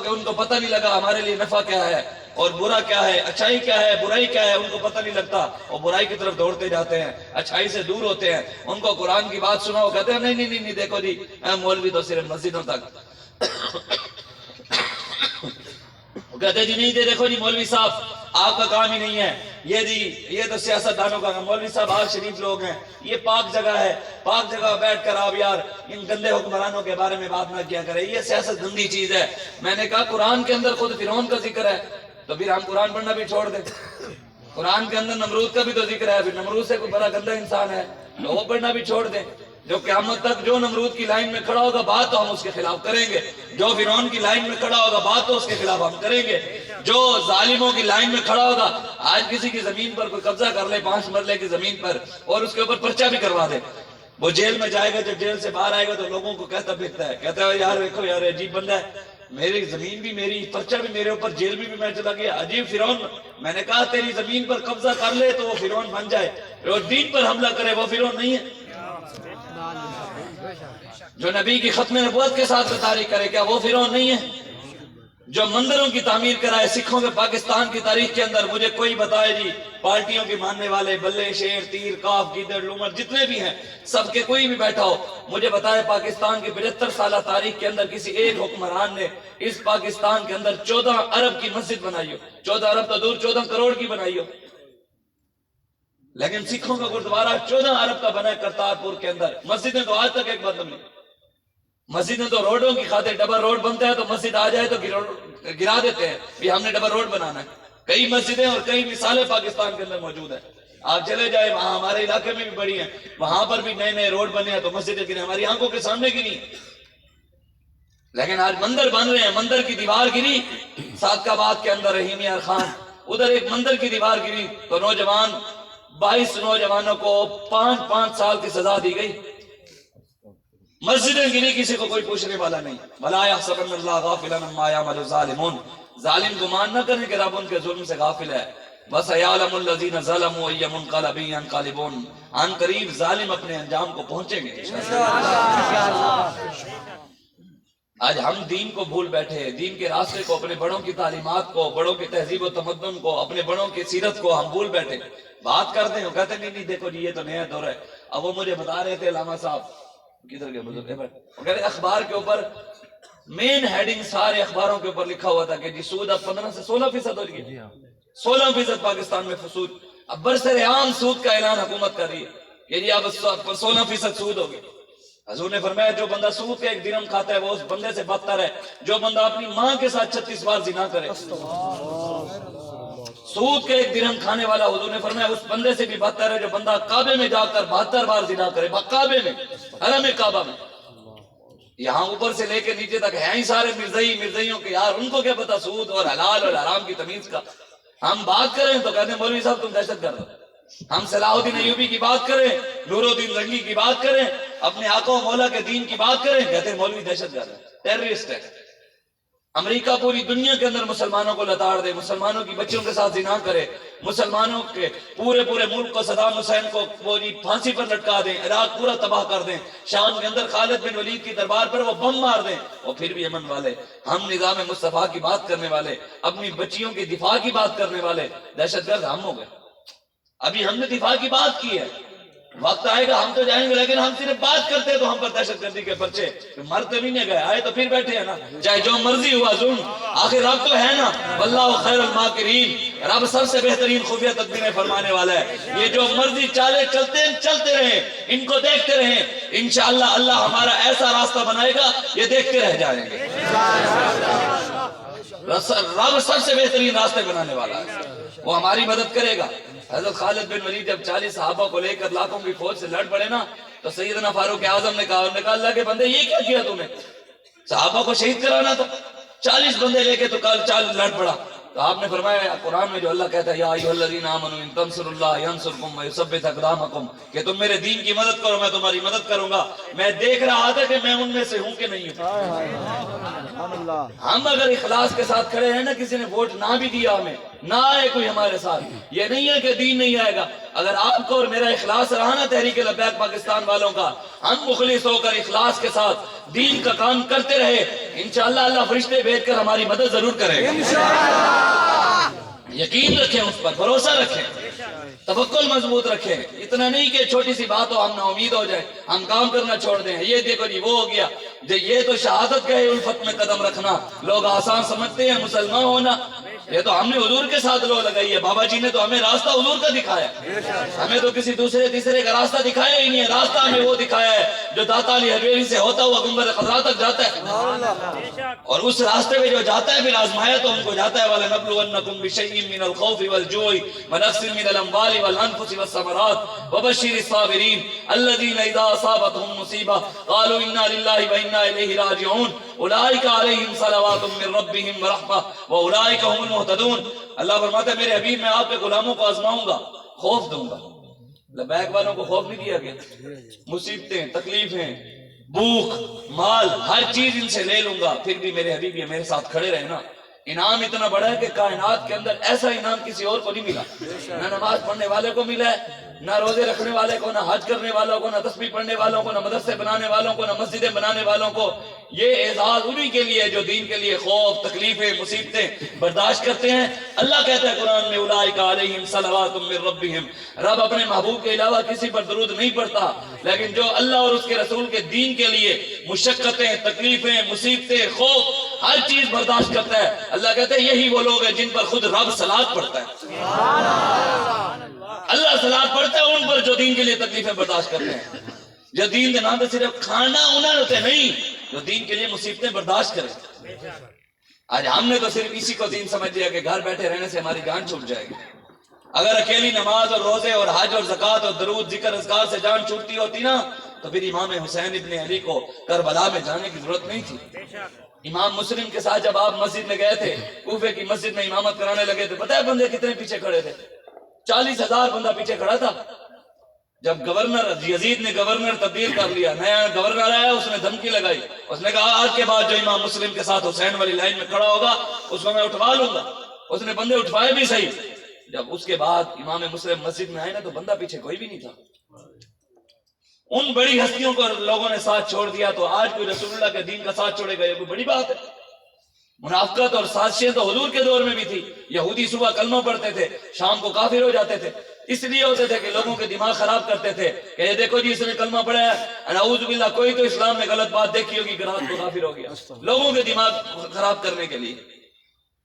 کہ ان کو پتہ نہیں لگا ہمارے لیے نفع کیا ہے اور برا کیا ہے، اچھائی کیا ہے، برائی کیا ہے، ان کو پتہ نہیں لگتا، اور برائی کی طرف دوڑتے جاتے ہیں، اچھائی سے دور ہوتے ہیں۔ ان کو قرآن کی بات سناؤ، کہتے ہیں نہیں نہیں نہیں دیکھو جی مولوی تو صرف مسجدوں تک، کہتے ہیں جی نہیں دیکھو جی مولوی صاحب آپ کا کام ہی نہیں ہے، یہ تو سیاست دانوں کا کام، مولوی صاحب آپ شریف لوگ ہیں، یہ پاک جگہ ہے، پاک جگہ بیٹھ کر آپ یار ان گندے حکمرانوں کے بارے میں بات نہ کیا کریں، یہ سیاست گندی چیز ہے۔ میں نے کہا قرآن کے اندر خود فرعون کا ذکر ہے، تو پھر ہم قرآن پڑھنا بھی چھوڑ دیں۔ قرآن کے اندر نمرود کا بھی تو ذکر ہے، پھر نمرود سے کوئی بڑا گندا انسان ہے تو وہ پڑھنا بھی چھوڑ دیں۔ جو قیامت تک جو نمرود کی لائن میں کھڑا ہوگا بات تو ہم اس کے خلاف کریں گے، جو فرعون کی لائن میں کھڑا ہوگا بات تو اس کے خلاف ہم کریں گے، جو ظالموں کی لائن میں کھڑا ہوگا، آج کسی کی زمین پر کوئی قبضہ کر لے 5 مرلے کی زمین پر اور اس کے اوپر پرچہ بھی کروا دے، وہ جیل میں جائے گا، جب جیل سے باہر آئے گا تو لوگوں کو کہتا پھرتا ہے، کہتا ہے یار دیکھو یار عجیب بندہ ہے، میری زمین بھی میری، پرچہ بھی میرے اوپر، جیل بھی میں چلا گیا، عجیب فرعون۔ میں نے کہا تیری زمین پر قبضہ کر لے تو وہ فرعون بن جائے، اور دین پر حملہ کرے وہ فرعون نہیں ہے۔ جو نبی کی ختم نبوت کے ساتھ غداری کرے کیا وہ فرعون نہیں ہے؟ جو مندروں کی تعمیر کرائے سکھوں کے پاکستان کی تاریخ کے اندر، مجھے کوئی بتائے جی پارٹیوں کے ماننے والے بلے شیر تیر کاف گیدڑ لومڑ جتنے بھی ہیں سب کے کوئی بھی بیٹھا ہو، مجھے بتائے پاکستان کی 75 سالہ تاریخ کے اندر کسی ایک حکمران نے اس پاکستان کے اندر 14 ارب کی مسجد بنائی ہو، 14 ارب تو دور 14 کروڑ کی بنائی ہو، لیکن سکھوں کا گردوارہ 14 ارب کا بنا ہے کرتارپور کے اندر، مسجدیں تو آج تک ایک بند نہیں، مسجدیں تو روڈوں کی خاطر ڈبل روڈ بنتا ہے تو مسجد آ جائے تو گرا دیتے ہیں کہ ہم نے ڈبل روڈ بنانا ہے۔ کئی مسجدیں اور کئی مثالیں پاکستان کے اندر موجود ہیں، آپ چلے جائیں وہاں ہمارے علاقے میں بھی بڑی ہیں، وہاں پر بھی نئے نئے روڈ بنے ہیں تو مسجدیں گری ہماری آنکھوں کے سامنے گری، لیکن آج مندر بن رہے ہیں۔ مندر کی دیوار گری صادق آباد کے اندر رحیم یار خان، ادھر ایک مندر کی دیوار گری تو 22 نوجوانوں کو 5 سال کی سزا دی گئی، مسجدیں گری کسی کو کوئی پوچھنے والا نہیں۔ وَلَا يَحْسَبَنَّ اللَّهَ غَافِلًا عَمَّا يَعْمَلُ الظَّالِمُونَ، ظالم گمان نہ کریں کہ رب ان کے ظلم سے غافل ہے۔ وَسَيَعْلَمُ الَّذِينَ ظَلَمُوا أَيَّ مُنقَلَبٍ يَنقَلِبُونَ، عن قریب ظالم اپنے انجام کو پہنچیں گے۔ آج ہم دین کو بھول بیٹھے ہیں، دین کے راستے کو، اپنے بڑوں کی تعلیمات کو، بڑوں کی تہذیب و تمدن کو، اپنے بڑوں کی سیرت کو ہم بھول بیٹھے۔ بات کرتے ہیں وہ کہتے ہیں نہیں دیکھو جی یہ تو نیا دور ہے۔ اب وہ مجھے بتا رہے تھے علامہ صاحب، کدھر گئے بزرگ، وہ کہہ رہے اخبار کے اوپر مین ہیڈنگ سارے اخباروں کے اوپر لکھا ہوا تھا کہ جی سود اب 15 سے 16% ہو گیا، 16% پاکستان میں سود، اب برسر عام سود کا اعلان حکومت کر رہی ہے کہ جی اب 16% سود ہو گیا۔ حضور نے فرمایا جو بندہ سود کا 1 درہم کھاتا ہے وہ اس بندے سے بدتر ہے جو بندہ اپنی ماں کے ساتھ 36 بار زنا کرے۔ سود کے 1 درہم کھانے والا حضور نے فرمایا اس بندے سے بھی بدتر ہے جو بندہ کعبے میں جا کر 72 بار زنا کرے، کعبے میں، حرم کعبہ میں۔ یہاں اوپر سے لے کے نیچے تک ہیں ہی سارے مرزائیوں کے، یار ان کو کیا پتا سود اور حلال اور حرام کی تمیز کا۔ ہم بات کریں تو کہتے ہیں مولوی صاحب تم دہشت گرد ہو، ہم صلاح الدین ایوبی کی بات کریں، نور الدین زنگی کی بات کریں، اپنے آقا و مولا کے دین کی بات کریں، کہتے ہیں مولوی دہشت گرد ہے، ٹیررسٹ ہے۔ امریکہ پوری دنیا کے اندر مسلمانوں کو لتاڑ دے، مسلمانوں کی بچیوں کے ساتھ زنا کرے، مسلمانوں کے پورے ملک کو، صدام حسین کو وہ پھانسی پر لٹکا دیں، عراق پورا تباہ کر دیں، شام کے اندر خالد بن ولید کی دربار پر وہ بم مار دیں، اور پھر بھی امن والے، ہم نظام مصطفیٰ کی بات کرنے والے، اپنی بچیوں کی دفاع کی بات کرنے والے، دہشت گرد ہم ہو گئے۔ ابھی ہم نے دفاع کی بات کی ہے، وقت آئے گا ہم تو جائیں گے، لیکن ہم صرف بات کرتے تو ہم پر دہشت گردی کے پرچے، مرتے بھی نہیں گئے، آئے تو پھر بیٹھے ہیں نا، چاہے جو مرضی ہوا ظلم، آخر رب تو ہے نا، واللہ خیر الماکرین، رب سب سے بہترین خفیہ تدبیریں فرمانے والا ہے۔ یہ جو مرضی چالے چلتے رہیں، ان کو دیکھتے رہیں، انشاءاللہ اللہ ہمارا ایسا راستہ بنائے گا یہ دیکھتے رہ جائیں گے۔ رب سب سے بہترین راستے بنانے والا ہے، وہ ہماری مدد کرے گا۔ حضرت خالد بن ولید جب 40 صحابہ کو لے کر لاکھوں کی فوج سے لڑ پڑے نا تو سیدنا فاروق اعظم نے کہا اللہ کے بندے یہ کیا کیا تم نے، صحابہ کو شہید کرانا تھا، 40 بندے لے کے تو چال لڑ پڑا۔ تو آپ نے فرمایا قرآن میں جو اللہ کہتا ہے یا ایھا الذین آمنوا ان تنصروا اللہ ینصرکم ویثبت اقدامکم، کہ تم میرے دین کی مدد کرو میں تمہاری مدد کروں گا۔ میں دیکھ رہا تھا کہ میں ان میں سے ہوں کہ نہیں ہوں۔ ہم اگر اخلاص کے ساتھ کھڑے ہیں نا، کسی نے ووٹ نہ بھی دیا ہمیں، نہ آئے کوئی ہمارے ساتھ، یہ نہیں ہے کہ دین نہیں آئے گا۔ اگر آپ کو اور میرا اخلاص رہا نا تحریک لبیک پاکستان والوں کا، ہم مخلص ہو کر اخلاص کے ساتھ دین کا کام کرتے رہے، انشاءاللہ اللہ فرشتے بھیج کر ہماری مدد ضرور کرے گا۔ یقین رکھیں، اس پر بھروسہ رکھیں، توکل مضبوط رکھیں۔ اتنا نہیں کہ چھوٹی سی بات ہو ہم نا امید ہو جائے، ہم کام کرنا چھوڑ دیں، یہ دیکھو جی وہ ہو گیا، یہ تو شہادت کا ہے الفت میں قدم رکھنا، لوگ آسان سمجھتے ہیں مسلمان ہونا، یہ تو ہم نے حضور کے ساتھ لو لگائی ہے، بابا جی نے تو ہمیں راستہ حضور کا دکھایا، ہمیں تو کسی دوسرے تیسرے کا راستہ دکھایا ہی نہیں ہے، راستہ ہمیں وہ دکھایا ہے جو داتا علی حویلی سے ہوتا ہوا گنبد خضرا تک جاتا ہے، اور اس راستے میں جو جاتا ہے پھر آزمایا تو ان کو جاتا ہے، وَلَنَبْلُوَنَّكُمْ بِشَيْءٍ مِّنَ الْخَوْفِ وَالْجُوعِ وَنَقْصٍ مِّنَ الْأَمْوَالِ وَالْأَنفُسِ وَالثَّمَرَاتِ وَبَشِّرِ الصَّابِرِينَ الَّذِينَ إِذَا أَصَابَتْهُمْ مُصِيبَةٌ قَالُوا إِنَّا لِلَّهِ وَإِنَّا إِلَيْهِ رَاجِعُونَ أُولَٰئِكَ عَلَيْهِمْ صَلَوَاتٌ مِّن رَّبِّهِمْ وَرَحْمَةٌ وَأُولَٰئِكَ هُمُ الْمُهْتَدُونَ۔ اللہ فرماتا ہے میرے حبیب میں آپ کے غلاموں کو آزماؤں گا، خوف دوں گا۔ لبیک والوں کو خوف نہیں دیا گیا، مصیبتیں، تکلیفیں، بھوک، مال، ہر چیز ان سے لے لوں گا، پھر بھی میرے حبیب یہ میرے ساتھ کھڑے رہے نا۔ انعام اتنا بڑا ہے کہ کائنات کے اندر ایسا انعام کسی اور کو نہیں ملا، نہ نماز پڑھنے والے کو ملا ہے، نہ روزے رکھنے والے کو، نہ حج کرنے والوں کو، نہ تسبیح پڑھنے والوں کو، نہ مدرسے بنانے والوں کو، نہ مسجدیں بنانے والوں کو۔ یہ اعزاز انہی کے لیے جو دین کے لیے خوف، تکلیفیں، مصیبتیں برداشت کرتے ہیں۔ اللہ کہتا ہے قرآن میں اولئک علیہم صلوات من ربہم، رب اپنے محبوب کے علاوہ کسی پر درود نہیں پڑھتا، لیکن جو اللہ اور اس کے رسول کے دین کے لیے مشقتیں، تکلیفیں، مصیبتیں، خوف، ہر چیز برداشت کرتا ہے، اللہ کہتا ہے یہی وہ لوگ ہیں جن پر خود رب صلوات پڑھتا ہے۔ اللہ صلوات پڑھتا ہے ان پر جو دین کے لیے تکلیفیں برداشت کرتے ہیں، جو دین کے نام پہ صرف کھانا انہوں ہوتے نہیں، جو دین کے لیے مصیبتیں برداشت کریں۔ آج ہم نے تو صرف اسی کو دین سمجھ لیا کہ گھر بیٹھے رہنے سے ہماری جان چھوٹ جائے گی۔ اگر اکیلی نماز اور روزے اور حج اور زکوٰۃ اور درود ذکر اذکار سے جان چھوٹتی ہوتی نا تو پھر امام حسین ابن علی کو کربلا میں جانے کی ضرورت نہیں تھی۔ امام مسلم کے ساتھ جب آپ مسجد میں گئے تھے، کوفے کی مسجد میں امامت کرانے لگے تھے، پتہ ہے بندے کتنے پیچھے کھڑے تھے؟ 40,000 بندہ پیچھے کھڑا تھا۔ جب گورنر یزید نے گورنر تبدیل کر لیا، نیا گورنر آیا، اس نے دھمکی لگائی، اس نے کہا آج کے بعد جو امام مسلم کے ساتھ حسین والی لائن میں کھڑا ہوگا اس کو میں اٹھوا لوں گا۔ اس نے بندے اٹھوائے بھی صحیح۔ جب اس کے بعد امام مسلم مسجد میں آئے نا تو بندہ پیچھے کوئی بھی نہیں تھا۔ ان بڑی ہستیوں کو لوگوں نے ساتھ چھوڑ دیا، تو آج کوئی رسول اللہ کے دین کا ساتھ چھوڑے گا، یہ کوئی بڑی بات ہے؟ منافقت اور سازشیں تو حضور کے دور میں بھی تھی۔ یہودی صبح کلمہ پڑھتے تھے، شام کو کافر ہو جاتے تھے، اس لیے ہوتے تھے کہ لوگوں کے دماغ خراب کرتے تھے کہ یہ دیکھو جی اس نے کلمہ پڑھا ہے، نعوذ باللہ کوئی تو اسلام میں غلط بات دیکھی ہوگی کہ رات کو کافر ہو گیا، لوگوں کے دماغ خراب کرنے کے لیے۔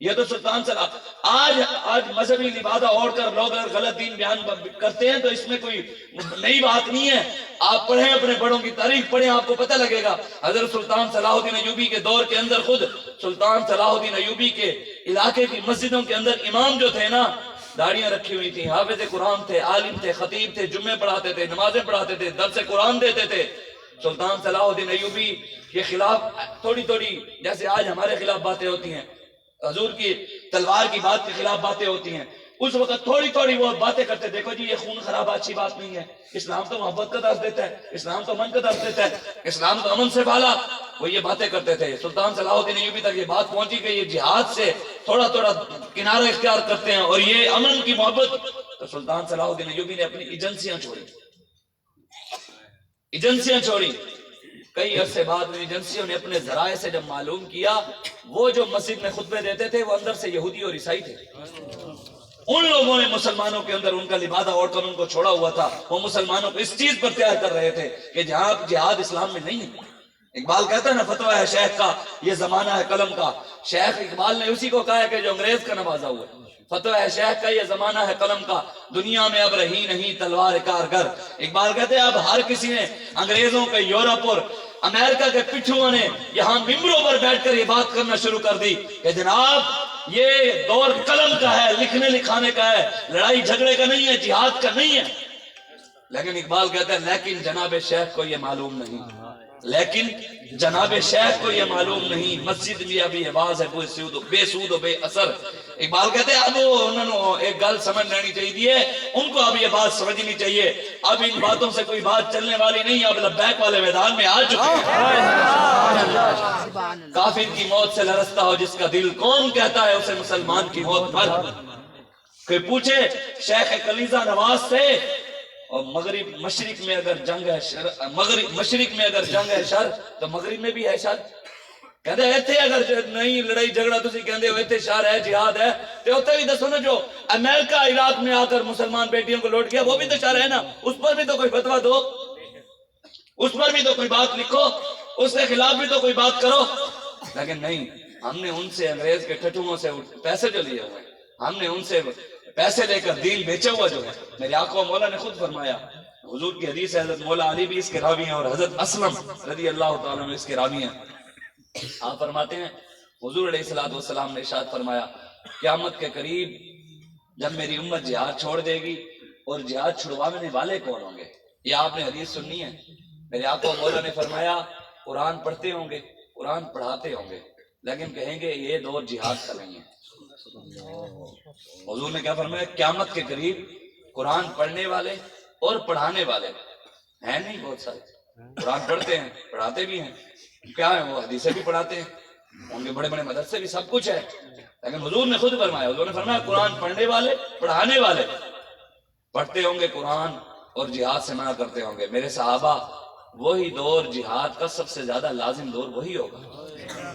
یہ تو سلطان صلاح آج مذہبی لبادہ اوڑھ کر لوگ اگر غلط دین بیان کرتے ہیں تو اس میں کوئی نئی بات نہیں ہے۔ آپ پڑھیں اپنے بڑوں کی تاریخ پڑھیں، آپ کو پتہ لگے گا۔ حضرت سلطان صلاح الدین ایوبی کے دور کے اندر خود سلطان صلاح الدین ایوبی کے علاقے کی مسجدوں کے اندر امام جو تھے نا، داڑیاں رکھی ہوئی تھیں، حافظ قرآن تھے، عالم تھے، خطیب تھے، جمعے پڑھاتے تھے، نمازیں پڑھاتے تھے، درس قرآن دیتے تھے۔ سلطان صلاح الدین ایوبی کے خلاف تھوڑی تھوڑی جیسے آج ہمارے خلاف باتیں ہوتی ہیں، حضور کی تلوار کی بات کے خلاف باتیں ہوتی ہیں، اس وقت تھوڑی تھوڑی وہ باتیں کرتے، دیکھو جی یہ خون خرابہ اچھی بات نہیں ہے، اسلام تو محبت کا درس دیتا ہے، اسلام تو امن کا درس دیتا ہے، اسلام تو امن سے پالا، وہ یہ باتیں کرتے تھے۔ سلطان صلاح الدین ایوبی تک یہ بات پہنچی کہ یہ جہاد سے تھوڑا تھوڑا کنارہ اختیار کرتے ہیں اور یہ امن کی محبت۔ تو سلطان صلاح الدین ایوبی نے اپنی ایجنسیاں چھوڑی۔ کئی عرصے بعد میں ایجنسیوں نے اپنے ذرائع سے جب معلوم کیا وہ جو مسجد میں خطبے دیتے تھے وہ اندر سے یہودی اور عیسائی تھے، ان لوگوں نے مسلمانوں کے اندر ان کا لبادہ اوڑھ کر ان کو چھوڑا ہوا تھا، وہ مسلمانوں کو اس چیز پر تیار کر رہے تھے کہ جہاں جہاد اسلام میں نہیں ہے۔ اقبال کہتا ہے نا فتویٰ ہے شیخ کا یہ زمانہ ہے قلم کا، شیخ اقبال نے اسی کو کہا ہے کہ جو انگریز کا نوازا ہوا ہے۔ فتویٰ ہے شیخ کا یہ زمانہ ہے قلم کا، دنیا میں اب رہی نہیں تلوار کارگر۔ اقبال کہتے ہیں اب ہر کسی نے، انگریزوں کے، یورپ اور امریکہ کے پٹھوؤں نے یہاں ممبروں پر بیٹھ کر یہ بات کرنا شروع کر دی کہ جناب یہ دور قلم کا ہے، لکھنے لکھانے کا ہے، لڑائی جھگڑے کا نہیں ہے، جہاد کا نہیں ہے۔ لیکن اقبال کہتا ہے لیکن جناب شیخ کو یہ معلوم نہیں، لیکن جناب شیخ کو یہ معلوم نہیں، مسجد میں ابھی آواز ہے بے سود و بے اثر۔ اقبال کہتے ہیں اب انہوں نے ایک گل سمجھ لینی چاہیے، ان کو اب یہ بات سمجھنی چاہیے، اب ان باتوں سے کوئی بات چلنے والی نہیں، اب لبیک والے میدان میں آ چکے ہیں۔ کافر کی موت سے لرزتا ہو جس کا دل، کون کہتا ہے اسے مسلمان کی موت پر؟ کوئی پوچھے شیخ کلیزہ نواز سے اور مغرب مشرق میں اگر جنگ ہے مغرب مشرق میں اگر جنگ ہے شر تو مغرب میں بھی ہے شر کہتے ہیں ایتھے اگر نہیں لڑائی جھگڑا تسی کہندے ہو ایتھے شر ہے جہاد ہے تے اوتھے بھی دسو نا جو امریکہ عراق میں آ کر مسلمان بیٹیوں کو لوٹ گیا وہ بھی تو شر ہے نا اس پر بھی تو کوئی فتویٰ دو اس پر بھی تو کوئی بات لکھو اس کے خلاف بھی تو کوئی بات کرو لیکن نہیں ہم نے ان سے انگریز کے ٹٹوؤں سے پیسے جو لیے ہوئے ہم نے ان سے پیسے لے کر دین بیچا ہوا جو ہے میرے آقا مولا نے خود فرمایا حضور کی حدیث ہے حضرت مولا علی بھی اس کے راوی ہیں اور حضرت اسلم رضی اللہ تعالیٰ عنہ اس کے راوی ہیں آپ فرماتے ہیں حضور علیہ السلام نے ارشاد فرمایا قیامت کے قریب جب میری امت جہاد چھوڑ دے گی اور جہاد چھڑوانے والے کون ہوں گے یہ آپ نے حدیث سننی ہے میرے آقا مولا نے فرمایا قرآن پڑھتے ہوں گے قرآن پڑھاتے ہوں گے لیکن کہیں گے یہ دور جہاد کر رہی ہیں حضور نے کیا فرمایا قیامت کے قریب قرآن پڑھنے والے اور پڑھانے والے ہیں نہیں بہت سارے قرآن پڑھتے ہیں پڑھاتے بھی ہیں کیا ہے وہ حدیثیں بھی پڑھاتے ہیں ان کے بڑے بڑے مدرسے بھی سب کچھ ہے لیکن حضور نے خود فرمایا حضور نے فرمایا قرآن پڑھنے والے پڑھانے والے پڑھتے ہوں گے قرآن اور جہاد سے منع کرتے ہوں گے میرے صحابہ وہی دور جہاد کا سب سے زیادہ لازم دور وہی ہوگا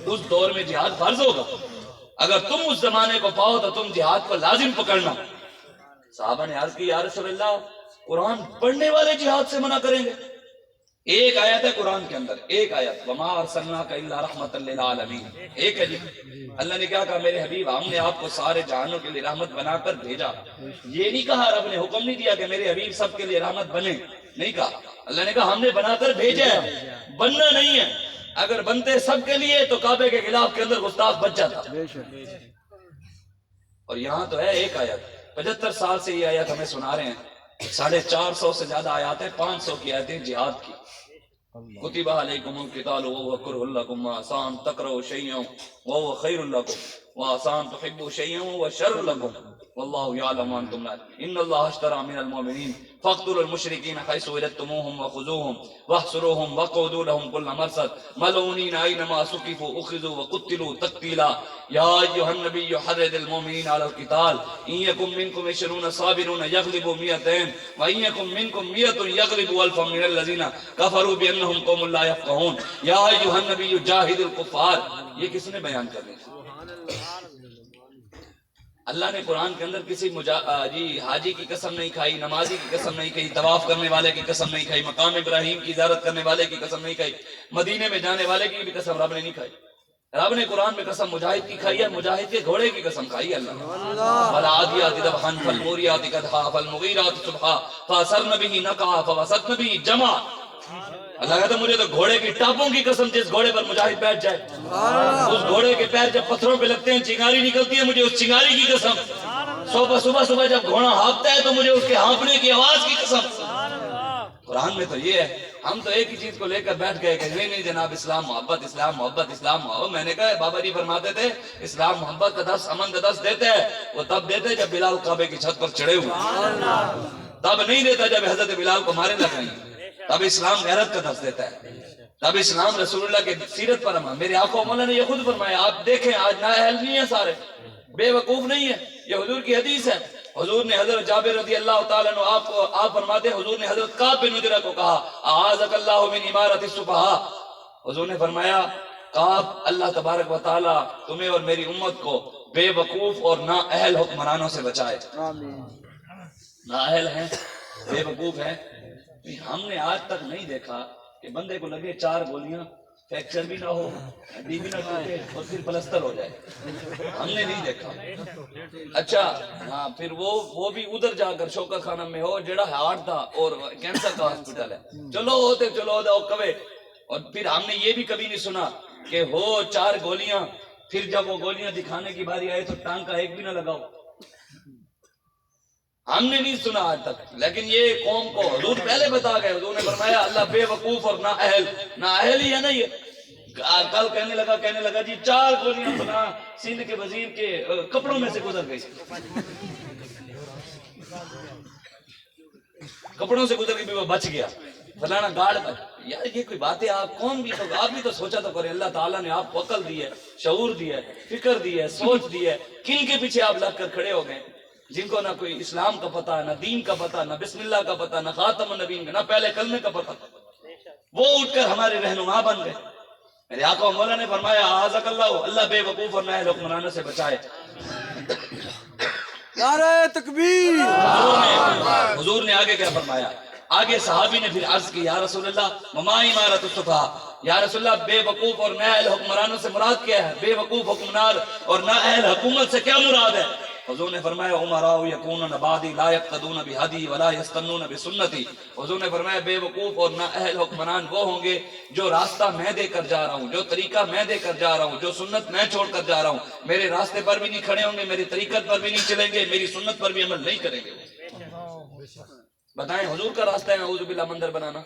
اس دور میں جہاد فرض ہوگا اگر تم اس زمانے کو پاؤ تو تم جہاد کو لازم پکڑنا صحابہ نے عرض کی یا رسول اللہ قرآن پڑھنے والے جہاد سے منع کریں گے ایک آیت ہے قرآن کے اندر ایک آیت وما ارسلناک الا رحمۃ للعالمین ایک ہے جی اللہ نے کیا کہا میرے حبیب ہم نے آپ کو سارے جہانوں کے لیے رحمت بنا کر بھیجا یہ نہیں کہا رب نے حکم نہیں دیا کہ میرے حبیب سب کے لیے رحمت بنے نہیں کہا اللہ نے کہا ہم نے بنا کر بھیجا ہے بننا نہیں ہے اگر بنتے سب کے لیے تو کعبے کے خلاف کے اندر گستاخ بچ جاتا اور یہاں تو ہے ایک آیت 75 سال سے یہ آیت ہمیں سنا رہے ہیں 450 سے زیادہ آیات ہیں 500 کی آیتیں جہاد کی کتب علیکم القتال وهو کرہ لکم وآسان تکرہوا شیئا وهو خیر لکم وآسان تحبوا شیئا وهو شر لکم واللہ یعلم وانتم لا ان اللہ اشترى من المؤمنین فاقتلوا المشرکین حیث وجدتموهم وخذوهم واحصروهم وقعدوا لهم كل مرصد ملعونین اینما ثقفوا اخذوا وقتلوا تقتیلا یا ایھا النبی حرض المؤمنین علی القتال ان یکن منکم 20 صابرون یغلبوا 200 وان یکن منکم 100 یغلبوا الفا من الذین کفروا بانہم قوم لا یفقہون یا ایھا النبی جاہد الکفار یہ کس نے بیان کرنے اللہ نے قرآن کے اندر کسی حاجی کی قسم نہیں کھائی نمازی کی قسم نہیں کھائی طواف کرنے والے کی قسم نہیں کھائی مقام ابراہیم کی زیارت کرنے والے کی قسم نہیں کھائی مدینے میں جانے والے کی بھی قسم رب نے نہیں کھائی رب نے قرآن میں قسم مجاہد کی کھائی ہے مجاہد کے گھوڑے کی قسم کھائی ہے اللہ والعادیات ضبحا فالموریات قدحا فالمغیرات صبحا فاثرن به نقعا فوسطن به جمعا اللہ کہتا مجھے تو گھوڑے کی ٹاپوں کی قسم جس گھوڑے پر مجاہد بیٹھ جائے اس گھوڑے کے پیر جب پتھروں پہ لگتے ہیں چنگاری نکلتی ہے مجھے اس چنگاری کی قسم صبح جب گھوڑا ہانپتا ہے تو مجھے اس کے ہانپنے کی آواز کی قسم قرآن میں تو یہ ہے ہم تو ایک ہی چیز کو لے کر بیٹھ گئے کہ نہیں جناب اسلام محبت اسلام محبت اسلام محبت میں نے کہا بابا جی فرماتے تھے اسلام محبت کا 10 امن کا 10 دیتے ہیں وہ تب دیتے جب بلال کعبے کی چھت پر چڑھے ہوئے تب نہیں دیتا جب حضرت بلال کو مارے لگ رہی تب اسلام غیرت کا درس دیتا ہے تب اسلام رسول اللہ کے سیرت پر ہم میرے آقا مولا نے یہ خود فرمایا آپ دیکھیں آج نااہل نہیں ہیں سارے بے وقوف نہیں ہے یہ حضور کی حدیث ہے حضور نے حضرت جابر رضی اللہ تعالیٰ عنہ آپ فرماتے ہیں حضور نے حضرت کعب بن عجرہ کو کہا اعاذک اللہ من امارت السفہاء حضور نے فرمایا کعب اللہ تبارک و تعالیٰ تمہیں اور میری امت کو بے وقوف اور نااہل حکمرانوں سے بچائے نااہل ہیں بے وقوف ہیں ہم نے آج تک نہیں دیکھا کہ بندے کو لگے 4 گولیاں فریکچر بھی نہ ہو ہڈی بھی نہ ٹوٹے اور پھر پلستر ہو جائے ہم نے نہیں دیکھا اچھا ہاں پھر وہ بھی ادھر جا کر شوکت خانہ میں ہو جڑا ہارٹ تھا اور کینسر کا ہاسپٹل ہے چلو ہوتے کبے اور پھر ہم نے یہ بھی کبھی نہیں سنا کہ ہو 4 گولیاں پھر جب وہ گولیاں دکھانے کی باری آئے تو ٹانگ کا ایک بھی نہ لگاؤ ہم نے نہیں سنا آج تک لیکن یہ قوم کو حضور پہلے بتا گئے حضور نے فرمایا اللہ بے وقوف اور نااہل ہی ہے نا یہ کل کہنے لگا جی 4 گولیاں بنا سندھ کے وزیر کے کپڑوں میں سے گزر گئی کپڑوں سے گزر کے وہ بچ گیا فلانا گارڈ یار یہ کوئی بات ہے آپ کون بھی تو آپ بھی تو سوچا تو کرے اللہ تعالیٰ نے آپ کو عقل دی ہے شعور دی ہے فکر دی ہے سوچ دی ہے کن کے پیچھے آپ لگ کر کھڑے ہو گئے جن کو نہ کوئی اسلام کا پتہ، نہ دین کا پتہ، نہ بسم اللہ کا پتہ، نہ خاتم النبیین کا، نہ پہلے کلمے کا پتہ، وہ اٹھ کر ہمارے رہنما بن گئے۔ میرے آقا مولا نے فرمایا اعاذک اللہ، اللہ بے وقوف اور نااہل حکمرانوں سے بچائے۔ نعرہ تکبیر۔ حضور نے آگے کیا فرمایا؟ آگے صحابی نے پھر عرض کی یا رسول اللہ وما امارۃ السفہاء، یا رسول اللہ بے وقوف اور نااہل حکمرانوں سے مراد کیا ہے؟ بے وقوف حکمران اور نااہل حکومت سے کیا مراد ہے؟ حضور نے فرمایا امراء یکونون بعدی لا یقتدون بہدی ولا یستنون بسنتی۔ حضور نے فرمایا بے وقوف اور نااہل حکمران وہ ہوں گے جو راستہ میں دے کر جا رہا ہوں، جو طریقہ میں دے کر جا رہا ہوں، جو سنت میں چھوڑ کر جا رہا ہوں، میرے راستے پر بھی نہیں کھڑے ہوں گے، میری طریقت پر بھی نہیں چلیں گے، میری سنت پر بھی عمل نہیں کریں گے۔ بتائیں حضور کا راستہ ہے اعوذ باللہ مندر بنانا؟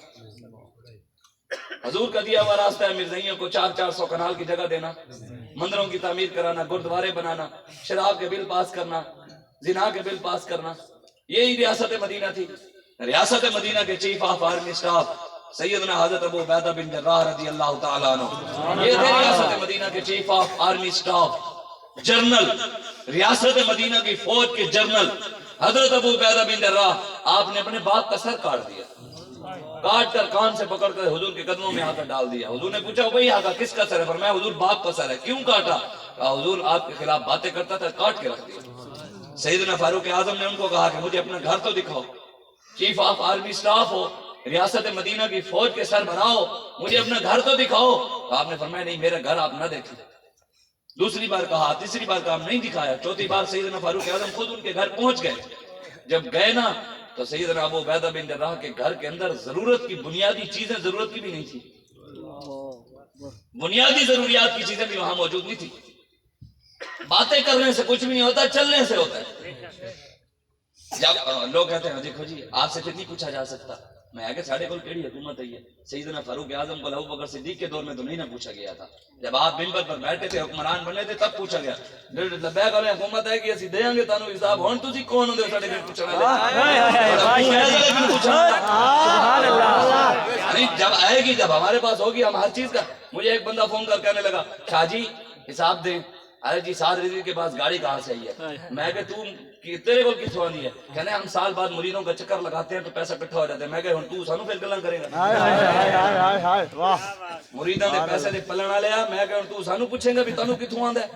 حضور کا دیا ہوا راستہ ہے مرزائیوں کو 400 کنال کی جگہ دینا، مندروں کی تعمیر کرانا، گردوارے بنانا، شراب کے بل پاس کرنا، زنا کے بل پاس کرنا؟ یہی ریاست مدینہ تھی۔ ریاست مدینہ کے چیف آف آرمی سٹاف سیدنا حضرت ابو عبیدہ بن جراح رضی اللہ تعالیٰ عنہ، یہ تھے ریاست مدینہ کے chief of army staff, general, ریاست مدینہ کی فوج کے جنرل حضرت ابو عبیدہ بن جراح۔ آپ نے اپنے باپ کا سر کاٹ دیا، کاٹ کر کان سے پکڑ کر حضور کے قدموں میں آ کر ڈال دیا۔ حضور نے پوچھا بھئی آقا کس کا سر ہے؟ فرمایا حضور باپ کا سر ہے۔ کیوں کاٹا؟ کہا حضور آپ کے خلاف باتیں کرتا تھا، کاٹ کے رکھ دیا۔ سیدنا فاروق اعظم نے ان کو کہا کہ مجھے اپنا گھر تو دکھاؤ، چیف آف آرمی سٹاف ہو، ریاست مدینہ کی فوج کے سر بناؤ، مجھے اپنا گھر تو دکھاؤ۔ تو آپ نے فرمایا نہیں میرا گھر آپ نہ دیکھیں۔ دوسری بار کہا، تیسری بار کہا نہیں دکھایا، چوتھی بار سیدنا فاروق اعظم خود ان کے گھر پہنچ گئے۔ جب گئے نا تو سیدنا ابو عبیدہ بن جراح کے گھر کے اندر ضرورت کی بنیادی چیزیں ضرورت کی بھی نہیں تھی، بنیادی ضروریات کی چیزیں بھی وہاں موجود نہیں تھی۔ باتیں کرنے سے کچھ بھی نہیں ہوتا، چلنے سے ہوتا ہے۔ جب لوگ کہتے ہیں دیکھو جی آپ سے پھر نہیں پوچھا جا سکتا، میں آگے ساڑھے کول کیڑی حکومت ہے یہ؟ سیدنا فاروق اعظم کو ابو بکر صدیق کے دور میں تو نہیں نہ پوچھا گیا تھا، جب آپ منبر پر بیٹھے تھے حکمران بنے تھے تب پوچھا گیا۔ لبیک علیہ حکومت ہے کہ اسی دیاں گے تانوں حساب، ہن تسی کون ہوندے ساڈے کول پوچھن والے؟ جب آئے گی، جب ہمارے پاس ہوگی ہم ہر چیز کا۔ مجھے ایک بندہ فون کر کہنے لگا شاہ جی حساب دیں۔ ارے جی سعد رضوی کے پاس گاڑی کہاں سے آئی ہے؟ میں کہ تیرے کو کس ہونی ہے؟ کہنے ہم سال بعد مریدوں کا چکر لگاتے ہیں تو پیسہ اکٹھا ہو جاتا ہے۔ میں کہ ہن تو سانو پھر گلاں کرے گا؟ مریداں دے پیسے دے پلن والے آ، میں کہ ہن تو سانو پوچھے گا بھی تانوں کتھوں آندا ہے؟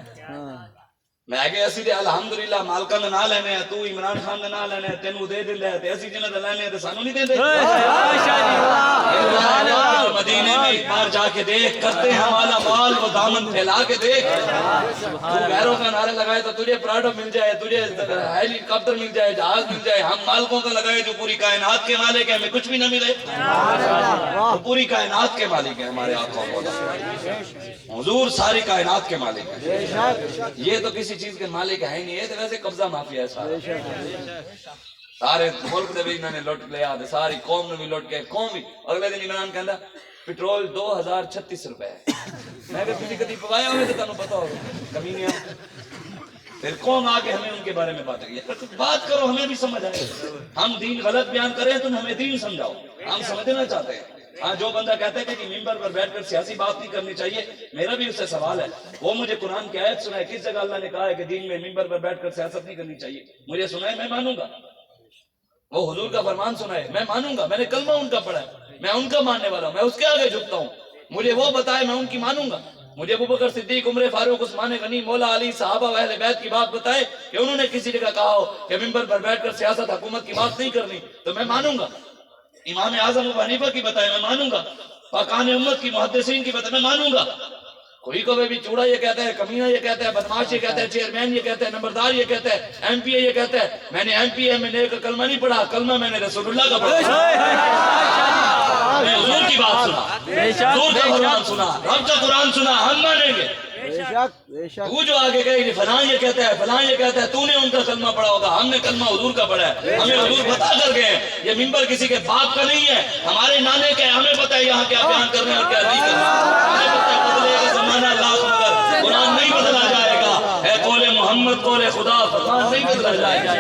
میں کہ اسی دے الحمدللہ مالکاں دے نام لینے ہیں، تو عمران خان دے نام لینے ہیں، تینوں دے دیندا ہے تے اسی جنہاں دے لینے ہیں تے سانو نہیں دیندے۔ مدینے میں ایک بار جا کے دیکھ، کرتے ہیں مالا مال وہ دامن پھیلا کے دیکھ۔ تو غیروں کا نعرہ لگائے تو تجھے پراڈو مل جائے، تجھے ہیلی کاپٹر مل جائے، جہاز مل جائے، ہم مالکوں کا لگائے جو پوری کائنات کے مالک ہیں، ہمیں کچھ بھی نہ ملے۔ وہ پوری کائنات کے مالک ہیں ہمارے آقا مولا، حضور ساری کائنات کے مالک ہیں۔ یہ تو کسی چیز کے مالک ہے ہی نہیں، یہ تو ویسے قبضہ مافیا ہے سارے ملک دے بھی انہوں نے لوٹ لیا، ساری قوم نے بھی لوٹ کے، قوم بھی۔ اگلے دن عمران کہندا پیٹرول 2036 روپے ہے۔ میں کہ تسی کدی پوایا ہوئے تو تانوں پتہ ہوگا کمینیاں۔ پھر قوم آ کے ہمیں ان کے بارے میں بات کری، بات کرو ہمیں بھی سمجھ آئے۔ ہم دین غلط بیان کریں تم ہمیں دین سمجھاؤ، ہم سمجھنا چاہتے ہیں۔ ہاں جو بندہ کہتا ہے کہ ممبر پر بیٹھ کر سیاسی بات نہیں کرنی چاہیے، میرا بھی اس سے سوال ہے، وہ مجھے قرآن کی آیت سنائے کس جگہ اللہ نے کہا ہے کہ دین میں ممبر پر بیٹھ کر سیاست نہیں کرنی چاہیے؟ مجھے سنائے میں مانوں گا۔ وہ حضور کا فرمان سنائے میں مانوں گا، میں نے کلمہ ان کا پڑھا ہے، میں ان کا ماننے والا ہوں، میں اس کے آگے جھکتا ہوں۔ مجھے وہ بتائے میں ان کی مانوں گا۔ مجھے ابوبکر صدیق، عمر فاروق، عثمان غنی، مولا علی، صحابہ و اہل بیت کی بات بتائے کہ انہوں نے کسی جگہ کہا ہو کہ ممبر پر بیٹھ کر سیاست حکومت کی بات نہیں کرنی، تو میں مانوں گا۔ امام اعظم ابو حنیفہ کی بتائے میں مانوں گا، پاکان امت کی محدثین کی بتائے میں مانوں گا۔ کوئی کو بھی چوڑا یہ کہتا ہے، کمینہ یہ کہتا ہے، بدماش یہ کہتا ہے، چیئرمین یہ کہتا ہے، نمبردار یہ کہتا ہے، ایم پی اے یہ کہتا ہے۔ میں نے ایم پی اے میں نے کا کلمہ نہیں پڑھا، کلمہ میں نے رسول اللہ کا پڑھا، میں حضور کی بات سنا، حضور کا فرمان سنا، رب کا قرآن سنا، ہم مانیں گے۔ تو جو آگے گئے فلاں یہ کہتا ہے، فلاں یہ کہتا ہے، تو نے ان کا کلمہ پڑھا ہوگا، ہم نے کلمہ حضور کا پڑھا ہے، ہمیں حضور بتا کر گئے۔ یہ ممبر کسی کے باپ کا نہیں ہے، ہمارے نانے کا ہے، ہمیں پتہ ہے یہاں کیا بیان کرنا ہے اور کیا نہیں کرنا۔ ہمیں پتہ ہے بدلے گا زمانہ لاکھ مگر قرآن نہیں بدلا جائے گا، اے قول محمد قول خدا، فرمان نہیں بدلا جائے گا۔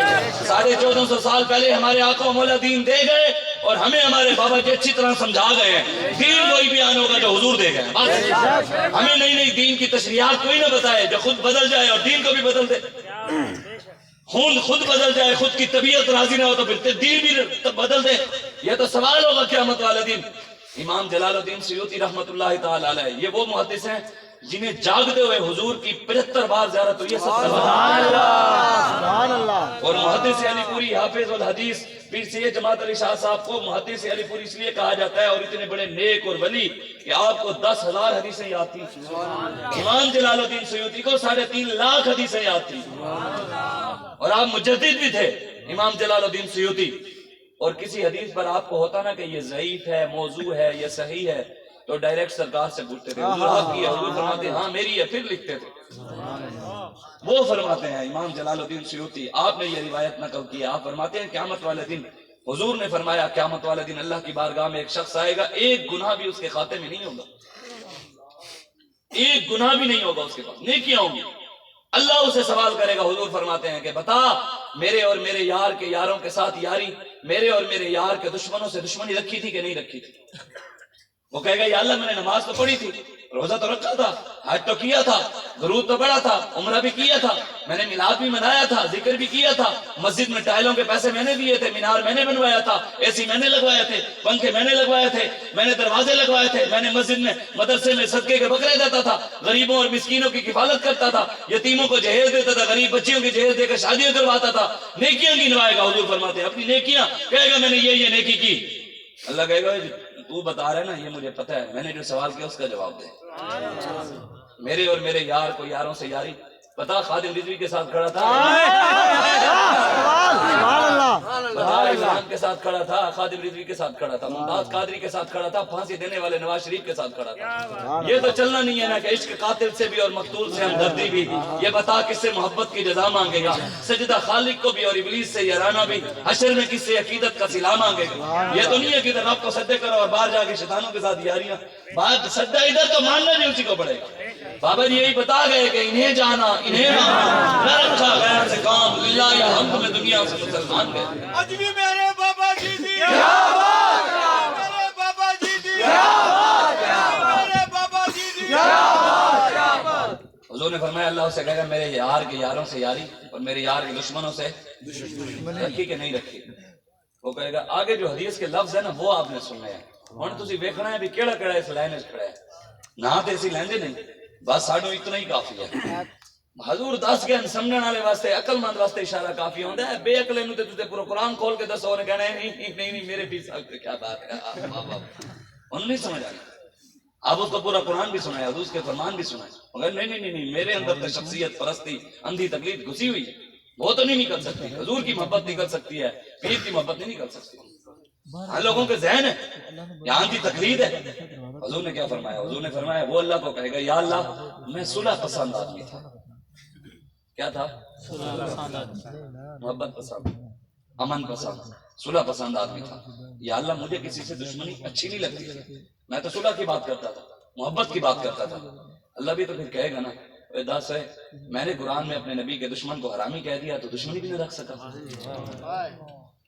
1450 سال پہلے ہمارے آقا و مولا دین دے گئے اور ہمیں ہمارے بابا جی اچھی طرح سمجھا گئے ہیں۔ دین وہی بیان ہوگا جو حضور دے گئے، بس ہمیں نئی نئی دین کی تشریحات کوئی نہ بتائے جو خود بدل جائے اور دین کو بھی بدل دے۔ خون خود بدل جائے، خود کی طبیعت راضی نہ ہو تو پھر دین بھی بدل دے، یہ تو سوال ہوگا قیامت والے دن۔ امام جلال الدین سیوطی رحمت اللہ تعالی علیہ یہ وہ محدث ہیں جنہیں جاگتے ہوئے حضور کی 75 بار زیارت ہوئی ہے، 70 بار۔ اور محدث علی پوری حافظ الحدیث پیر سید جماعت علی شاہ صاحب کو محدث علی پوری اس لیے کہا جاتا ہے اور اتنے بڑے نیک اور ولی کہ آپ کو 10,000 حدیثیں یاد تھیں۔ امام جلال الدین سیوطی کو 3.5 لاکھ حدیثیں یاد تھیں، اور آپ مجدد بھی تھے امام جلال الدین سیوطی۔ اور کسی حدیث پر آپ کو ہوتا نا کہ یہ ضعیف ہے، موضوع ہے، یہ صحیح ہے، تو ڈائریکٹ سرکار سے پوچھتے تھے حضور آپ کی ہے، حضور فرماتے ہیں ہاں میری ہے، پھر لکھتے تھے۔ وہ فرماتے ہیں امام جلال الدین سیوطی، آپ نے یہ روایت نقل کی، آپ فرماتے ہیں قیامت والے دن حضور نے فرمایا قیامت والے دن اللہ کی بارگاہ میں ایک شخص آئے گا، ایک گناہ بھی اس کے کھاتے میں نہیں ہوگا، ایک گناہ بھی نہیں ہوگا اس کے پاس، نیکیاں ہوں گی۔ اللہ اسے سوال کرے گا، حضور فرماتے ہیں کہ بتا میرے اور میرے یار کے یاروں کے ساتھ یاری، میرے اور میرے یار کے دشمنوں سے دشمنی رکھی تھی کہ نہیں رکھی تھی؟ وہ کہے گا یا اللہ میں نے نماز تو پڑھی تھی، روزہ تو رکھا تھا، حج تو کیا تھا، درود تو پڑھا تھا، عمرہ بھی کیا تھا، میں نے میلاد بھی منایا تھا، ذکر بھی کیا تھا، مسجد میں ٹائلوں کے پیسے میں نے دیے تھے، مینار میں نے بنوایا تھا، اے سی میں نے لگوایا تھے، پنکھے میں نے لگوائے تھے، میں نے دروازے لگوائے تھے، میں نے مسجد میں مدرسے میں صدقے کے بکرے دیتا تھا، غریبوں اور مسکینوں کی کفالت کرتا تھا، یتیموں کو جہیز دیتا تھا، غریب بچیوں کی جہیز دے کر شادیاں کرواتا تھا، نیکیاں گنوائے گا۔ حضور فرماتے ہیں اپنی نیکیاں، کہے گا میں نے یہ نیکی کی۔ اللہ کہے گا تو بتا رہے نا یہ مجھے پتہ ہے، میں نے جو سوال کیا اس کا جواب دے۔ میرے اور میرے یار کو یاروں سے یاری، پتا خادم رضوی کے ساتھ کھڑا تھا، بتا عمران کے ساتھ کھڑا تھا، خادم رضوی کے ساتھ کھڑا تھا، ممتاز قادری کے ساتھ کھڑا تھا، پھانسی دینے والے نواز شریف کے ساتھ کھڑا تھا۔ یہ تو چلنا نہیں ہے نا کہ عشق قاتل سے بھی اور مقتول سے ہمدردی بھی، یہ بتا کس سے محبت کی جزا مانگے گا، سجدہ خالق کو بھی اور ابلیس سے یارانہ بھی، حشر میں کس سے عقیدت کا صلہ مانگے گا۔ یہ تو نہیں ہے کہ رب کو سجدے کرو اور باہر جا کے شیطانوں کے ساتھ یاریاں، بات سجدہ ادھر تو ماننا بھی اسی کو پڑے گا۔ بابا جی یہی بتا گئے کہ انہیں جانا انہیں مانا، نہ رکھا غیر سے کام، للہ الحمد میں دنیا سے مسلمان گئے۔ آج بھی میرے بابا جی دی میرے بابا جی دی میرے بابا جی دی۔ حضور نے فرمایا اللہ اسے کہے گا میرے یار کے یاروں سے یاری اور میرے یار کے دشمنوں سے رکھی کہ نہیں رکھی؟ وہ کہے گا آگے جو حدیث کے لفظ ہے نا وہ آپ نے سننے ہیں، ہن تسی ویکھنا ہے بھی کیڑا کیڑا اس لائن وچ کھڑا ہے، نہ تے اسی لیندے نہیں، بس سانو اتنا ہی کافی ہے۔ حضور دس گئے سمجھنے والے واسطے، عقل مند واسطے اشارہ کافی ہوتا ہے، بے عقلے نو تے تسے پورا قرآن کھول کے دسو نے کہنا ہے نہیں میرے بھی صاحب سے کیا بات ہے، انہوں نہیں سمجھ آئی۔ آپ اس کو پورا قرآن بھی سنائے، حضور کے فرمان بھی سنائے، مگر نہیں میرے اندر تو شخصیت پرستی اندھی تقلید گھسی ہوئی ہے، وہ تو نہیں نکل سکتی، حضور کی محبت نکل سکتی ہے، پیر کی محبت نہیں نکل سکتی۔ ہاں لوگوں کے ذہن ہے یہاں اندھی تقلید ہے۔ حضور نے کیا فرمایا؟ حضور نے فرمایا وہ اللہ کو کہے گا یا اللہ میں صلح پسند آدمی تھا، کیا تھا؟ محبت پسند، امن پسند، صلح پسند آدمی تھا، یا اللہ مجھے کسی سے دشمنی اچھی نہیں لگتی تھی، میں تو صلح کی بات کرتا تھا، محبت کی بات کرتا تھا۔ اللہ بھی تو پھر کہے گا نا دس ہے میں نے قرآن میں اپنے نبی کے دشمن کو حرامی کہہ دیا تو دشمنی بھی نہ رکھ سکا،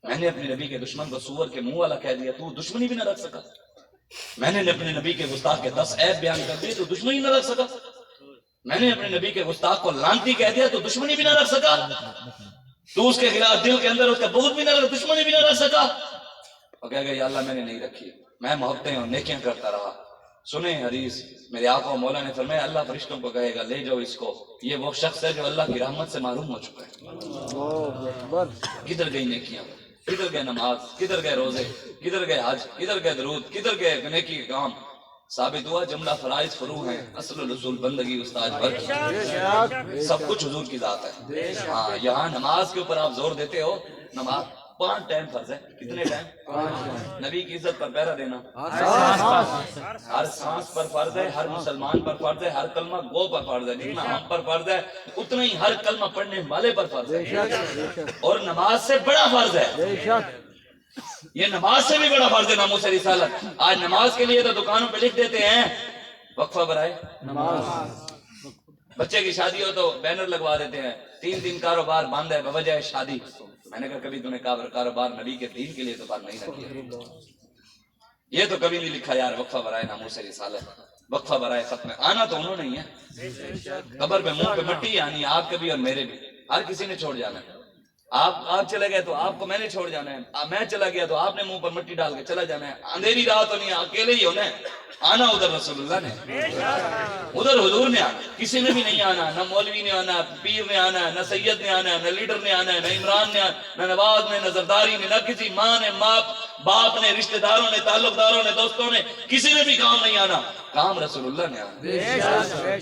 میں نے اپنے نبی کے دشمن کو سور کے منہ والا کہہ دیا تو دشمنی بھی نہ رکھ سکا، میں نے اپنے نبی کے گستاخ کے 10 عیب بیان کر دیے تو دشمنی نہ رکھ سکا، میں نے اپنے نبی کے گستاخ کو لعنتی کہہ دیا تو دشمنی بھی نہ رکھ سکا، تو اس کے خلاف دل کے اندر اس کا بغض بھی نہ رکھ، دشمنی بھی نہ رکھ سکا۔ اور کہے گا یا اللہ میں نے نہیں رکھی، میں محبتیں اور نیکیاں کرتا رہا۔ سنیں حدیث میرے آقا و مولا نے فرمایا اللہ فرشتوں کو کہے گا لے جاؤ اس کو، یہ وہ شخص ہے جو اللہ کی رحمت سے محروم ہو چکا ہے۔ کدھر گئی نیکیاں، کدھر گئے نماز، کدھر گئے روزے، کدھر گئے حج، کدھر گئے درود، کدھر گئے نیکی کے کام؟ ثابت ہوا جملہ فرائض فروع ہیں، اصل الرسول بندگی استاد پر سب کچھ حضور کی ذات ہے۔ ہاں یہاں نماز کے اوپر آپ زور دیتے ہو، نماز 5 ٹائم فرض ہے، کتنے ٹائم؟ نبی کی عزت پر پہرا دینا ہر سانس پر فرض ہے، ہر مسلمان پر فرض ہے، ہر کلمہ گو پر فرض ہے، جتنا ہم پر فرض ہے اتنا ہی ہر کلمہ پڑھنے والے پر فرض ہے، اور نماز سے بڑا فرض ہے، یہ نماز سے بھی بڑا فرض ہے ناموس رسالت۔ آج نماز کے لیے تو دکانوں پہ لکھ دیتے ہیں وقفہ برائے نماز، بچے کی شادی ہو تو بینر لگوا دیتے ہیں 3 دن کاروبار بند ہے بوجہ شادی۔ میں نے کہا کبھی تو نے کاروبار نبی کے دین کے لیے تو بند نہیں نہ کیا، یہ تو کبھی نہیں لکھا یار وقفہ برائے ناموس رسالت، وقفہ برائے ختم، آنا تو انہوں نے ہی ہے، قبر پہ منہ پہ مٹی آنی آپ کے بھی اور میرے بھی، ہر کسی نے چھوڑ جانا ہے۔ آپ چلے گئے تو آپ کو میں نے چھوڑ جانا ہے، میں چلا گیا تو آپ نے منہ پر مٹی ڈال کے چلا جانا ہے، اندھیری رات تو نہیں، اکیلے ہی ہونا ہے، آنا ادھر رسول اللہ نے، ادھر حضور نے آنا، کسی نے بھی نہیں آنا، نہ مولوی نے آنا، پیر نے آنا، نہ سید نے آنا، نہ لیڈر نے آنا، نہ عمران نے آنا، نہ نواز نے، نہ زرداری نے، نہ کسی ماں نے، باپ نے، رشتہ داروں نے، تعلق داروں نے، دوستوں نے، کسی نے بھی کام نہیں آنا، کام رسول اللہ نے آنا۔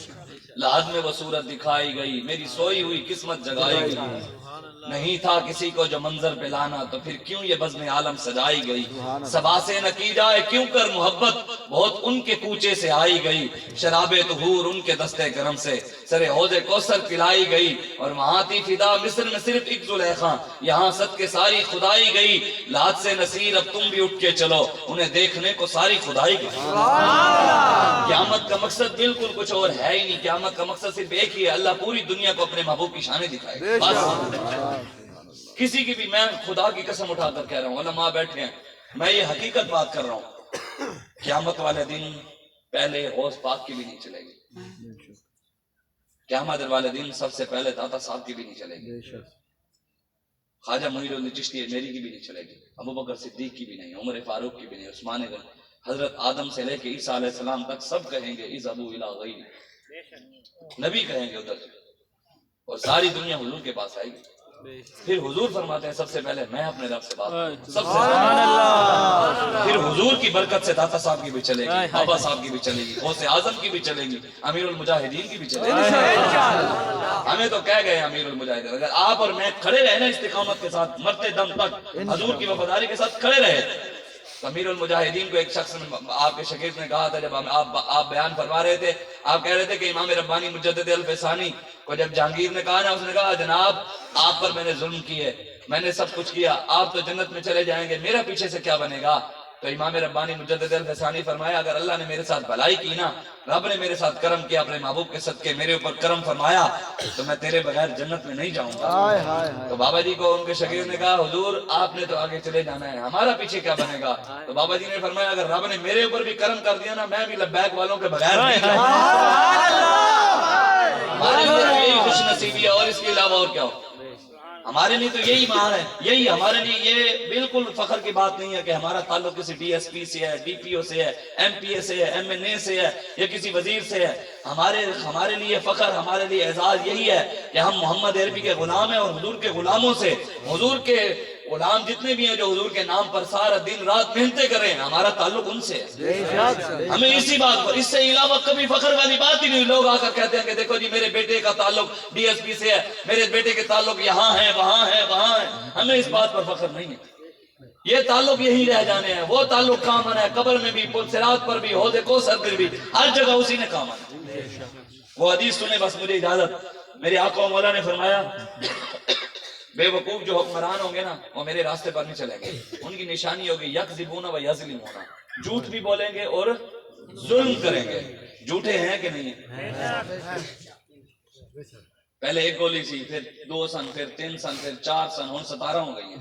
لحد میں وہ صورت دکھائی گئی، میری سوئی ہوئی قسمت جگائی گئی، نہیں تھا کسی کو جو منظر پہ لانا، تو پھر کیوں یہ بزم عالم سجائی گئی، صبا سے نہ کی جائے کیوں کر محبت، بہت ان کے کوچے سے آئی گئی، شراب طہور ان کے دستے کرم سے سر حوض کوثر پلائی گئی، اور وہاں تھی فدا مصر میں صرف ایک زلیخا، یہاں صدقے ساری خدائی گئی، لات سے نصیر اب تم بھی اٹھ کے چلو، انہیں دیکھنے کو ساری خدائی گئی۔ قیامت کا مقصد بالکل کچھ اور ہے ہی نہیں، قیامت کا مقصد صرف ایک ہی ہے، اللہ پوری دنیا کو اپنے محبوب کی شانیں دکھائے گا، بس۔ کسی کی بھی، میں خدا کی قسم اٹھا کر کہہ رہا ہوں، علماء بیٹھے ہیں، میں یہ حقیقت بات کر رہا ہوں، قیامت والے دن پہلے غوث پاک کی بھی نہیں چلے گی، قیامت والے دن سب سے پہلے داتا صاحب کی بھی نہیں چلے گی، خواجہ معین الدین چشتی میری کی بھی نہیں چلے گی، ابو بکر صدیق کی بھی نہیں، عمر فاروق کی بھی نہیں، عثمان غنی، حضرت آدم سے لے کے عیسیٰ علیہ السلام تک سب کہیں گے اذهبوا الی غیری، نبی کہیں گے ادھر، اور ساری دنیا حضور کے پاس آئے گی، پھر حضور فرماتے ہیں سب سے پہلے میں اپنے رب سے بات کروں، سب سے پہلے، پھر حضور کی برکت سے داتا صاحب کی بھی چلے گی، بابا صاحب کی بھی چلے گی، غوث اعظم کی بھی چلے گی، امیر المجاہدین کی بھی چلے گی، ہمیں تو کہہ گئے امیر المجاہدین، اگر آپ اور میں کھڑے رہے نا استقامت کے ساتھ مرتے دم تک حضور کی وفاداری کے ساتھ کھڑے رہے، امیر المجاہدین کو ایک شخص نے، آپ کے شاگرد نے کہا تھا، جب آپ بیان فرما رہے تھے، آپ کہہ رہے تھے کہ امام ربانی مجدد الفسانی کو جب جہانگیر نے کہا نا، اس نے کہا جناب آپ پر میں نے ظلم کی ہے، میں نے سب کچھ کیا، آپ تو جنت میں چلے جائیں گے، میرا پیچھے سے کیا بنے گا؟ تو امام ربانی مجدد الفسانی فرمایا، اگر اللہ نے میرے ساتھ بھلائی کی نا، رب نے میرے ساتھ کرم کیا، اپنے محبوب کے صدقے میرے اوپر کرم فرمایا، تو میں تیرے بغیر جنت میں نہیں جاؤں گا۔ تو بابا جی کو ان کے شاگرد نے کہا حضور آپ نے تو آگے چلے جانا ہے، ہمارا پیچھے کیا بنے گا؟ تو بابا جی نے فرمایا اگر رب نے میرے اوپر بھی کرم کر دیا نا، میں بھی لبیک والوں کے بغیر نہیں جاؤں گا۔ ہمارے لیے یہی خوش نصیبی ہے، اور اس کے علاوہ اور کیا ہو؟ ہمارے لیے تو یہی مہار ہے، یہی ہمارے لیے، یہ بالکل فخر کی بات نہیں ہے کہ ہمارا تعلق کسی ڈی ایس پی سے ہے، ڈی پی او سے ہے، ایم پی اے سے ہے، ایم این اے سے ہے، یا کسی وزیر سے ہے، ہمارے لیے فخر، ہمارے لیے اعزاز یہی ہے کہ ہم محمد عربی کے غلام ہیں، اور حضور کے غلاموں سے، حضور کے غلام جتنے بھی ہیں جو حضور کے نام پر سارا دن رات محنتیں کریں، ہمارا تعلق ان سے ہے، ہمیں اسی بات پر، اس سے علاوہ کبھی فخر والی بات ہی نہیں۔ لوگ آ کر کہتے ہیں کہ دیکھو جی میرے بیٹے کا تعلق ڈی ایس پی سے ہے، میرے بیٹے کے تعلق یہاں ہے، وہاں ہے، وہاں ہے، ہمیں اس بات پر فخر نہیں ہے، یہ تعلق یہی رہ جانے ہیں، وہ تعلق کام آنا ہے، قبر میں بھی، پل صراط پر بھی، حوض کوثر پر بھی، ہر جگہ اسی نے کام آنا ہے۔ وہ حدیث سنیں، بس مجھے اجازت، میرے آقا و مولا نے فرمایا بے وقوف جو حکمران ہوں گے نا، وہ میرے راستے پر نہیں چلیں گے، ان کی نشانی ہوگی یکذبون و یظلمون، جھوٹ بھی بولیں گے اور ظلم کریں گے۔ جھوٹے ہیں کہ نہیں ہیں؟ پہلے ایک گولی سی، پھر 2 سن، پھر 3 سن، پھر 4 سن، ہوں 17 ہو گئی ہیں۔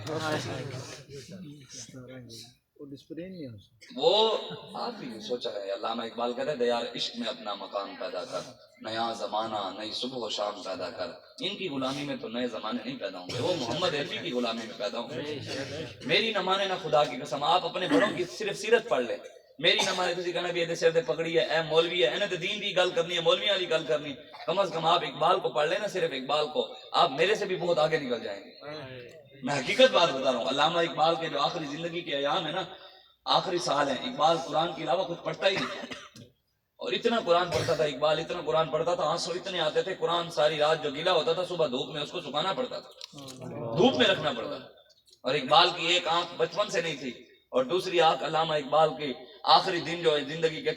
وہ آپ بھی سوچا ہے، علامہ اقبال کہتے ہیں دیار عشق میں اپنا مقام پیدا کر، نیا زمانہ نئی صبح و شام پیدا کر، ان کی غلامی میں تو نئے زمانے نہیں پیدا ہوں گے، وہ محمد عربی کی غلامی میں پیدا ہوں گے۔ میری نہ مانے نہ خدا کی قسم، آپ اپنے بڑوں کی صرف سیرت پڑھ لیں، میری نہ مانے تسی کہنا بھی سر دے پکڑی ہے، اے مولوی ہے، انہیں تو دین دی گل کرنی ہے، مولویاں والی گل کرنی، کم از کم آپ اقبال کو پڑھ لیں نا، صرف اقبال کو، آپ میرے سے بھی بہت آگے نکل جائیں گے۔ میں حقیقت بات بتا رہا ہوں، علامہ اقبال کے جو آخری زندگی کے ایام ہے نا، آخری سال ہیں، اقبال قرآن کے علاوہ کچھ پڑھتا ہی نہیں، اور اتنا قرآن پڑھتا تھا اقبال، اتنا قرآن پڑھتا تھا، آنسو اتنے آتے تھے، قرآن ساری رات جو گیلا ہوتا تھا، صبح دھوپ میں اس کو سکھانا پڑتا تھا، دھوپ میں رکھنا پڑتا تھا، اور اقبال کی ایک آنکھ بچپن سے نہیں تھی، اور دوسری آنکھ علامہ اقبال کی آخری دن جو ہے زندگی کے